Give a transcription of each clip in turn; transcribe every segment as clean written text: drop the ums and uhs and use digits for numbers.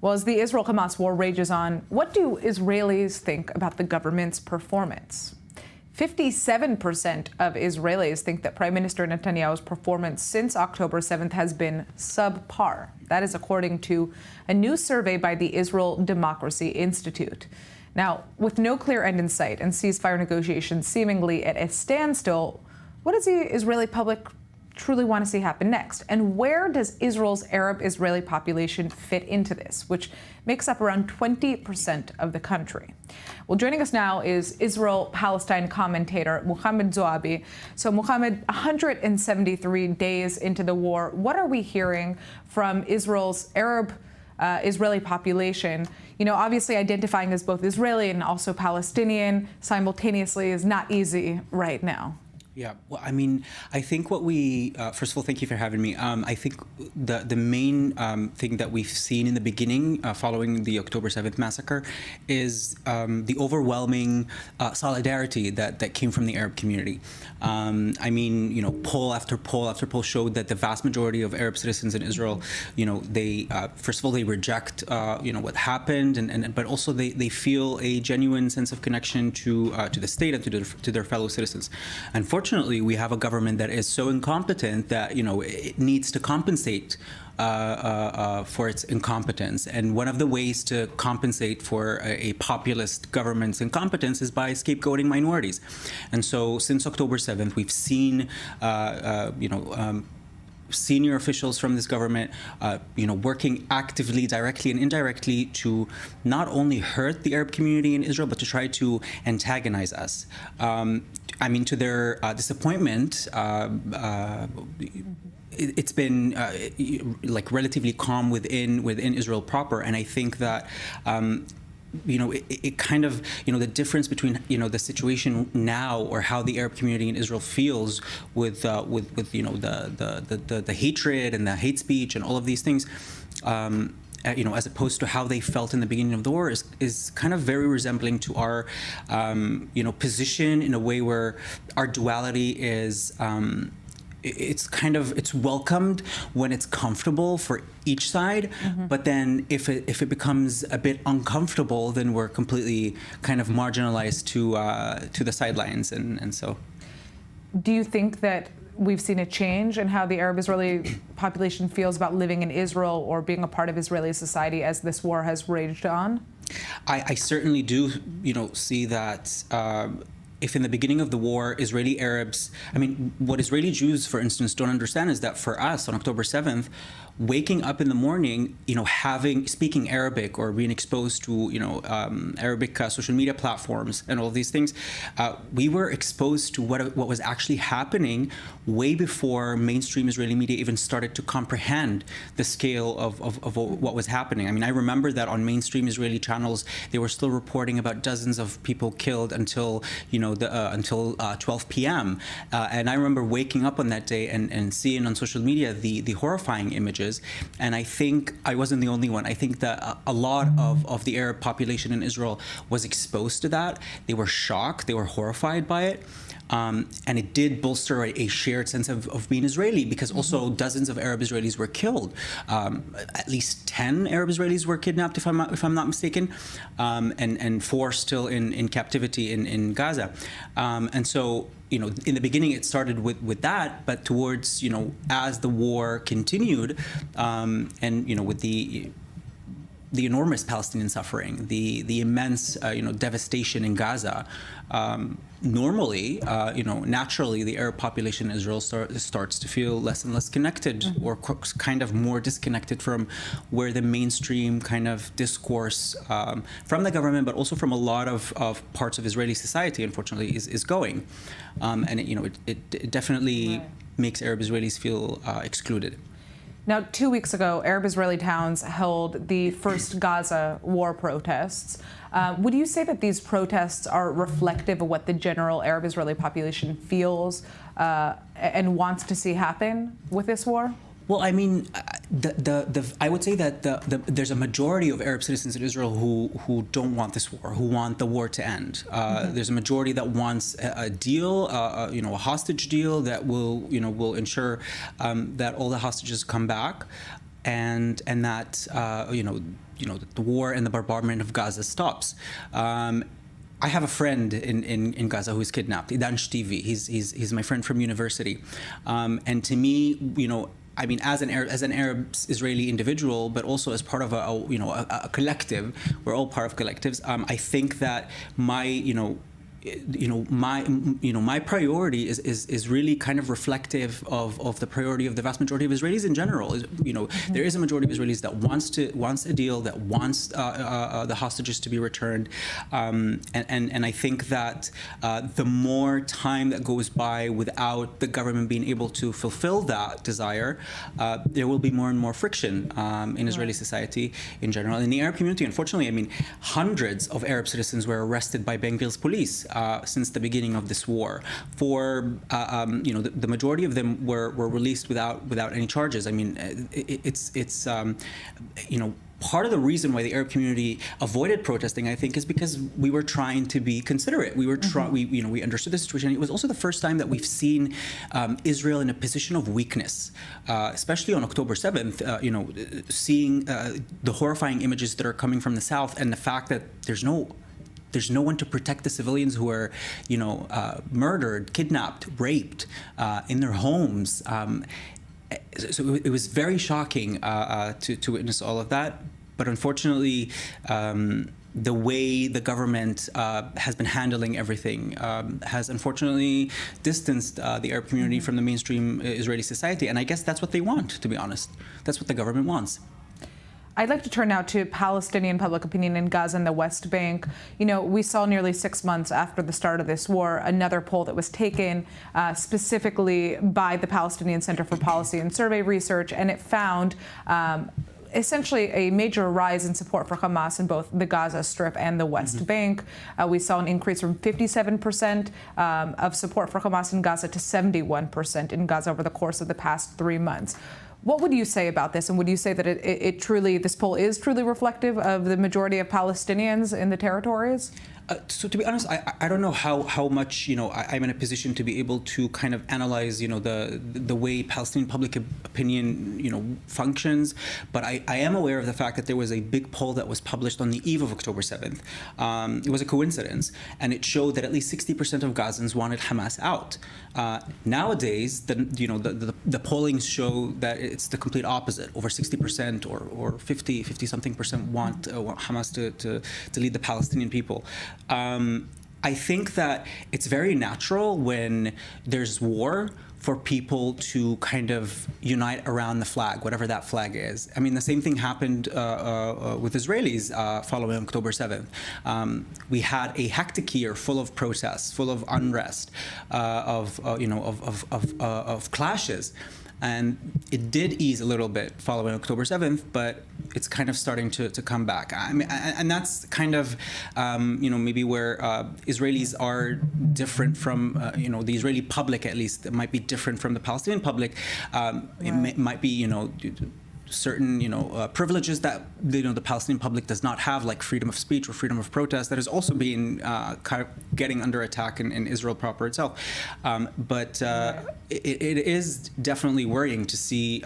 Well, as the Israel-Hamas war rages on, what do Israelis think about the government's performance? 57% of Israelis think that Prime Minister Netanyahu's performance since October 7th has been subpar. That is according to a new survey by the Israel Democracy Institute. Now, with no clear end in sight and ceasefire negotiations seemingly at a standstill, what does the Israeli public truly want to see happen next? And where does Israel's Arab-Israeli population fit into this, which makes up around 20% of the country? Well, joining us now is Israel-Palestine commentator Mohammed Zoabi. So, Mohammed, 173 days into the war, what are we hearing from Israel's Arab-Israeli population? You know, obviously identifying as both Israeli and also Palestinian simultaneously is not easy right now. Yeah, well, I mean, I think what we, first of all, thank you for having me. I think the main thing that we've seen in the beginning, following the October 7th massacre, is the overwhelming solidarity that came from the Arab community. I mean, you know, poll after poll after poll showed that the vast majority of Arab citizens in Israel, you know, they, first of all, they reject, you know, what happened, but also they feel a genuine sense of connection to the state and to their fellow citizens. Unfortunately, we have a government that is so incompetent that, you know, it needs to compensate for its incompetence. And one of the ways to compensate for a populist government's incompetence is by scapegoating minorities. And so since October 7th, we've seen, you know, senior officials from this government, you know, working actively, directly and indirectly to not only hurt the Arab community in Israel, but to try to antagonize us. I mean, to their disappointment, it's been like relatively calm within Israel proper, and I think that. You know, it kind of, you know, the difference between, you know, the situation now or how the Arab community in Israel feels with you know, the hatred and the hate speech and all of these things, you know, as opposed to how they felt in the beginning of the war is kind of very resembling to our, you know, position in a way where our duality is, it's welcomed when it's comfortable for each side, but then if it becomes a bit uncomfortable, then we're completely kind of marginalized to the sidelines, and so. Do you think that we've seen a change in how the Arab-Israeli population feels about living in Israel or being a part of Israeli society as this war has raged on? I certainly do, you know, see that. If in the beginning of the war, Israeli Arabs, I mean, what Israeli Jews, for instance, don't understand is that for us on October 7th, waking up in the morning, you know, speaking Arabic or being exposed to, you know, Arabic social media platforms and all these things, we were exposed to what was actually happening way before mainstream Israeli media even started to comprehend the scale of what was happening. I mean, I remember that on mainstream Israeli channels, they were still reporting about dozens of people killed until, you know, until 12 p.m. And I remember waking up on that day and seeing on social media the horrifying images. And I think I wasn't the only one. I think that a lot of the Arab population in Israel was exposed to that. They were shocked. They were horrified by it. And it did bolster a shared sense of being Israeli, because also dozens of Arab Israelis were killed. At least 10 Arab Israelis were kidnapped, if I'm not mistaken, and 4 still in captivity in Gaza. And so, you know, in the beginning it started with that, but towards, you know, as the war continued, and, you know, with the enormous Palestinian suffering, the immense, you know, devastation in Gaza, normally, you know, naturally, the Arab population in Israel starts to feel less and less connected, or kind of more disconnected from where the mainstream kind of discourse from the government, but also from a lot of parts of Israeli society, unfortunately, is going. And it, you know, it definitely makes Arab Israelis feel excluded. Now, 2 weeks ago, Arab-Israeli towns held the first Gaza war protests. Would you say that these protests are reflective of what the general Arab-Israeli population feels and wants to see happen with this war? Well, I mean, I would say that there's a majority of Arab citizens in Israel who don't want this war, who want the war to end. There's a majority that wants a deal, you know, a hostage deal that will ensure that all the hostages come back, and that you know, the war and the bombardment of Gaza stops. I have a friend in Gaza who is kidnapped, Idan Shtivi. He's my friend from university, and to me, I mean, as an Arab Israeli individual, but also as part of a collective, we're all part of collectives. I think that my priority is really kind of reflective of the priority of the vast majority of Israelis in general. There is a majority of Israelis that wants a deal, that wants the hostages to be returned, and I think that the more time that goes by without the government being able to fulfill that desire, there will be more and more friction in Israeli society in general. In the Arab community, unfortunately, I mean, hundreds of Arab citizens were arrested by Ben Gvir's police since the beginning of this war. The majority of them were released without any charges. I mean, it's part of the reason why the Arab community avoided protesting, I think, is because we were trying to be considerate. We were we understood the situation. It was also the first time that we've seen Israel in a position of weakness, especially on October 7th. Seeing the horrifying images that are coming from the south, and the fact that there's no one to protect the civilians who are, murdered, kidnapped, raped in their homes. So it was very shocking to witness all of that. But unfortunately, the way the government has been handling everything has unfortunately distanced the Arab community from the mainstream Israeli society. And I guess that's what they want, to be honest. That's what the government wants. I'd like to turn now to Palestinian public opinion in Gaza and the West Bank. We saw nearly 6 months after the start of this war, another poll that was taken specifically by the Palestinian Center for Policy and Survey Research, and it found essentially a major rise in support for Hamas in both the Gaza Strip and the West Bank. We saw an increase from 57% of support for Hamas in Gaza to 71% in Gaza over the course of the past 3 months. What would you say about this? And would you say that this poll is truly reflective of the majority of Palestinians in the territories? So to be honest, I don't know how much I'm in a position to be able to kind of analyze the way Palestinian public opinion functions, but I am aware of the fact that there was a big poll that was published on the eve of October 7th. It was a coincidence, and it showed that at least 60% of Gazans wanted Hamas out. Nowadays, the pollings show that it's the complete opposite. Over 60% or 50 something percent want Hamas to lead the Palestinian people. I think that it's very natural when there's war for people to kind of unite around the flag, whatever that flag is. I mean, the same thing happened with Israelis following October 7th. We had a hectic year full of protests, full of unrest, of clashes. And it did ease a little bit following October 7th, but it's kind of starting to come back. I mean, and that's kind of, maybe where Israelis are different from, the Israeli public, at least, might be different from the Palestinian public. It might be, certain privileges that the Palestinian public does not have, like freedom of speech or freedom of protest, that is also being kind of getting under attack in Israel proper itself. But it is definitely worrying to see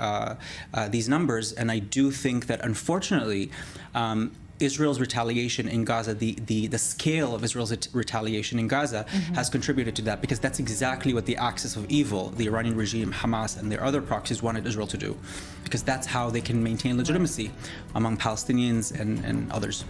these numbers, and I do think that unfortunately Israel's retaliation in Gaza, the scale of Israel's retaliation in Gaza has contributed to that, because that's exactly what the axis of evil, the Iranian regime, Hamas, and their other proxies wanted Israel to do, because that's how they can maintain legitimacy among Palestinians and others.